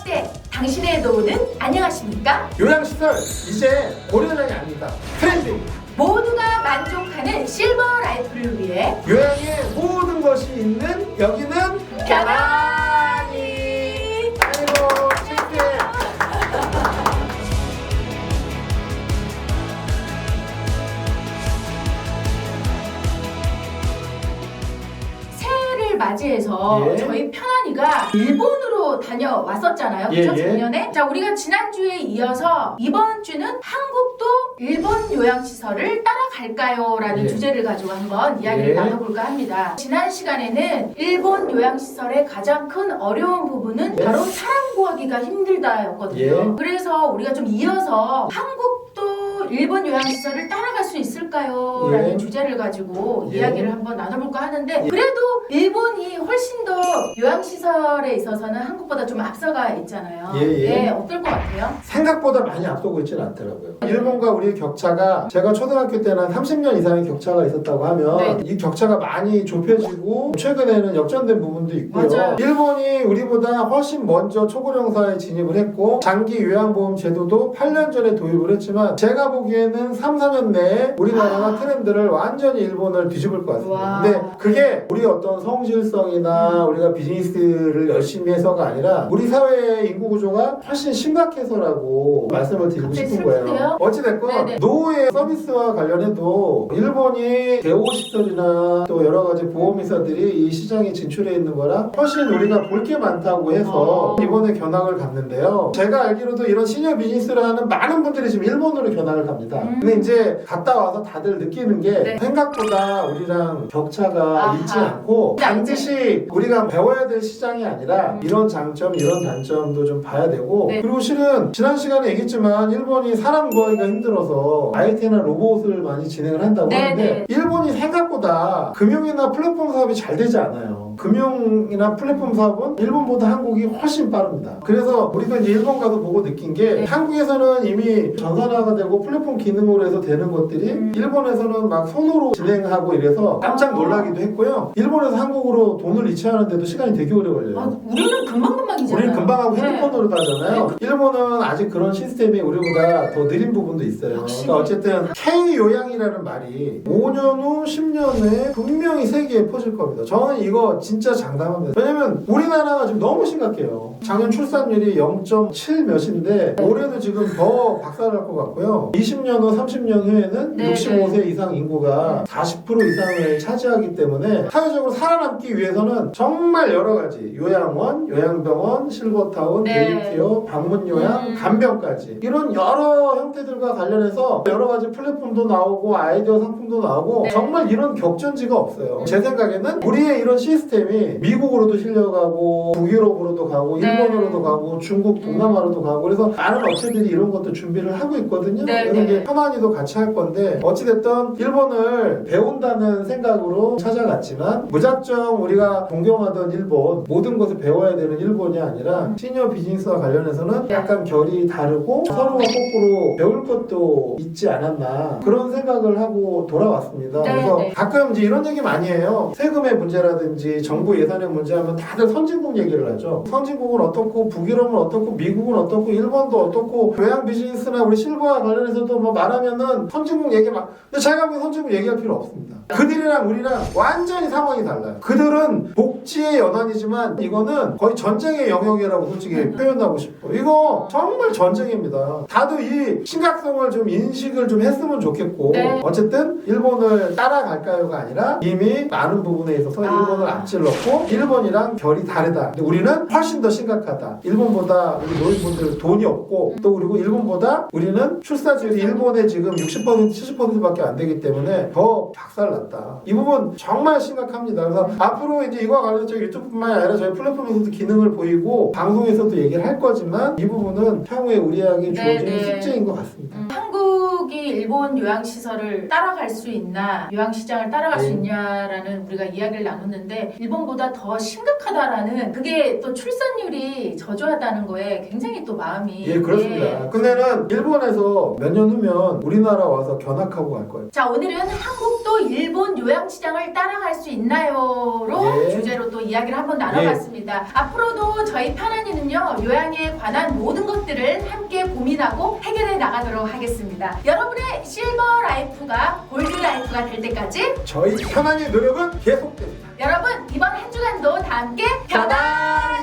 시대 당신의 노후는 안녕하십니까? 요양시설 이제 고려장이 아니다. 트렌드. 모두가 만족하는 실버 라이프를 위해 요양의 모든 것이 있는 여기는 겨나니. 아이고 창피해. 새해를 맞이해서 예. 저희 편안이가 일본으로 다녀왔었잖아요. 예, 그죠? 예. 작년에. 자, 우리가 지난주에 이어서 이번 주는 한국도 일본 요양시설을 따라갈까요? 라는 예. 주제를 가지고 한번 이야기를 예. 나눠볼까 합니다. 지난 시간에는 일본 요양시설의 가장 큰 어려운 부분은 예. 바로 사람 구하기가 힘들다였거든요. 예. 그래서 우리가 좀 이어서 한국도 일본 요양시설을 따라갈 수 있을까요? 예. 라는 주제를 가지고 예. 이야기를 한번 나눠볼까 하는데 예. 그래도 일본이 훨씬 더 요양시설에 있어서는 한국보다 좀 앞서가 있잖아요. 예, 예. 네, 어떨 것 같아요? 생각보다 많이 앞서고 있지는 않더라고요. 일본과 우리의 격차가 제가 초등학교 때는 한 30년 이상의 격차가 있었다고 하면 네. 이 격차가 많이 좁혀지고 최근에는 역전된 부분도 있고요. 맞아요. 일본이 우리보다 훨씬 먼저 초고령사에 진입을 했고 장기 요양보험 제도도 8년 전에 도입을 했지만 제가 보기에는 3, 4년 내에 우리나라가 트렌드를 완전히 일본을 뒤집을 것 같습니다. 와. 근데 그게 우리 어떤 성실성이나 우리가 비즈니스를 열심히 해서가 아니라 우리 사회의 인구 구조가 훨씬 심각해서라고 말씀을 드리고 갑자기 싶은 거예요. 슬픈데요? 어찌됐건 네네. 노후의 서비스와 관련해도 일본이 대우시설이나 또 여러 가지 보험회사들이 이 시장에 진출해 있는 거라 훨씬 우리가 볼 게 많다고 해서 이번에 견학을 갔는데요. 제가 알기로도 이런 시니어 비즈니스를 하는 많은 분들이 지금 일본으로 견학을 갑니다. 근데 이제 갔다 와서 다들 느끼는 게 네. 생각보다 우리랑 격차가 아하. 있지 않고 네, 반드시 우리가 배워야 될 시장이 아니라 이런 장점, 이런 단점도 좀 봐야 되고 네. 그리고 실은 지난 시간에 얘기했지만 일본이 사람 구하기가 힘들어서 IT나 로봇을 많이 진행을 한다고 네, 하는데 네. 일본이 생각보다 금융이나 플랫폼 사업이 잘 되지 않아요. 금융이나 플랫폼 사업은 일본보다 한국이 훨씬 빠릅니다. 그래서 우리가 이제 일본 가서 보고 느낀 게 네. 한국에서는 이미 전산화가 되고 플랫폼 기능으로 해서 되는 것들이 일본에서는 막 손으로 진행하고 이래서 깜짝 놀라기도 했고요. 일본에서 한국으로 돈을 이체하는데도 시간이 되게 오래 걸려요. 아, 우리는 금방금방이잖아요. 우리는 금방 하고 네. 핸드폰으로 하잖아요. 일본은 아직 그런 시스템이 우리보다 더 느린 부분도 있어요. 확실히. 그러니까 어쨌든 K-요양이라는 말이 5년 후, 10년 후에 분명히 세계에 퍼질 겁니다. 저는 이거 진짜 장담합니다. 왜냐면 우리나라가 지금 너무 심각해요. 작년 출산율이 0.7 몇인데 올해도 지금 더 박살날 것 같고요. 20년 후, 30년 후에는 네, 65세 이상 인구가 40% 이상을 차지하기 때문에 사회적으로 살아남기 위해서는 정말 여러 가지 요양원, 요양병원, 실버타운, 네. 데이케어, 방문요양, 간병까지 이런 여러 형태들과 관련해서 여러 가지 플랫폼도 나오고 아이디어 상품도 나오고 네. 정말 이런 격전지가 없어요. 제 생각에는 우리의 이런 시스템이 미국으로도 실려가고 북유럽으로도 가고 네. 일본으로도 가고 중국 동남아로도 가고 그래서 많은 업체들이 이런 것도 준비를 하고 있거든요. 네, 그래서 이제 네. 편안히도 같이 할 건데 어찌됐든 일본을 배운다는 생각으로 찾아갔지만 무작정 우리가 동경하던 일본 모든 것을 배워야 되는 일본이 아니라 시니어 비즈니스와 관련해서는 네. 약간 결이 다르고 서로가 거꾸로 배울 것도 있지 않았나 그런 생각을 하고 돌아왔습니다. 네, 그래서 네. 가끔 이제 이런 얘기 많이 해요. 세금의 문제라든지 정부 예산의 문제하면 다들 선진국 얘기를 하죠. 선진국은 어떻고 북유럽은 어떻고 미국은 어떻고 일본도 어떻고 요양 비즈니스나 우리 실버와 관련해서도 뭐 말하면은 선진국 얘기 막 근데 제가 보기엔 선진국 얘기할 필요 없습니다. 그들이랑 우리랑 완전히 상황이 달라요. 그들은 복지의 연안이지만 이거는 거의 전쟁의 영역이라고 솔직히 표현하고 싶어요. 이거 정말 전쟁입니다. 다들 이 심각성을 좀 인식을 좀 했으면 좋겠고 네. 어쨌든 일본을 따라갈까요가 아니라 이미 많은 부분에 있어서 일본을 앞질렀고 일본이랑 결이 다르다. 근데 우리는 훨씬 더 심각하다. 일본보다 우리 노인분들 돈이 없고 또 그리고 일본보다 우리는 출산율이 일본의 지금 60% 70%밖에 안 되기 때문에 더 박살났다. 이 부분 정말 심각합니다. 그래서 앞으로 이제 이거와 관련해서 저희 유튜브뿐만 아니라 저희 플랫폼에서도 기능을 보이고 방송에서도 얘기를 할 거지만 이 부분은 향후에 우리에게 주어지는 네, 네. 숙제인 것 같습니다. 한국이 일본 요양시설을 따라갈 수 있나, 요양시장을 따라갈 수 네. 있냐라는 우리가 이야기를 나눴는데 일본보다 더 심각하다라는, 그게 또 출산율이 저조하다는 거에 굉장히 또 마음이 예, 그렇습니다. 근데는 일본에서 몇 년 후면 우리나라 와서 견학하고 갈 거예요. 자, 오늘은 한국도 일본 요양시장을 따라갈 수 있나요?로 예. 주제로 또 이야기를 한번 나눠봤습니다. 앞으로도 저희 편안이는요, 요양에 관한 모든 것들을 함께 고민하고 해결해 나가도록 하겠습니다. 여러분의 실버 라이프가 골드 라이프가 될 때까지 저희 편안히 노력은 계속됩니다. 여러분, 이번 한 주간도 다 함께 편안!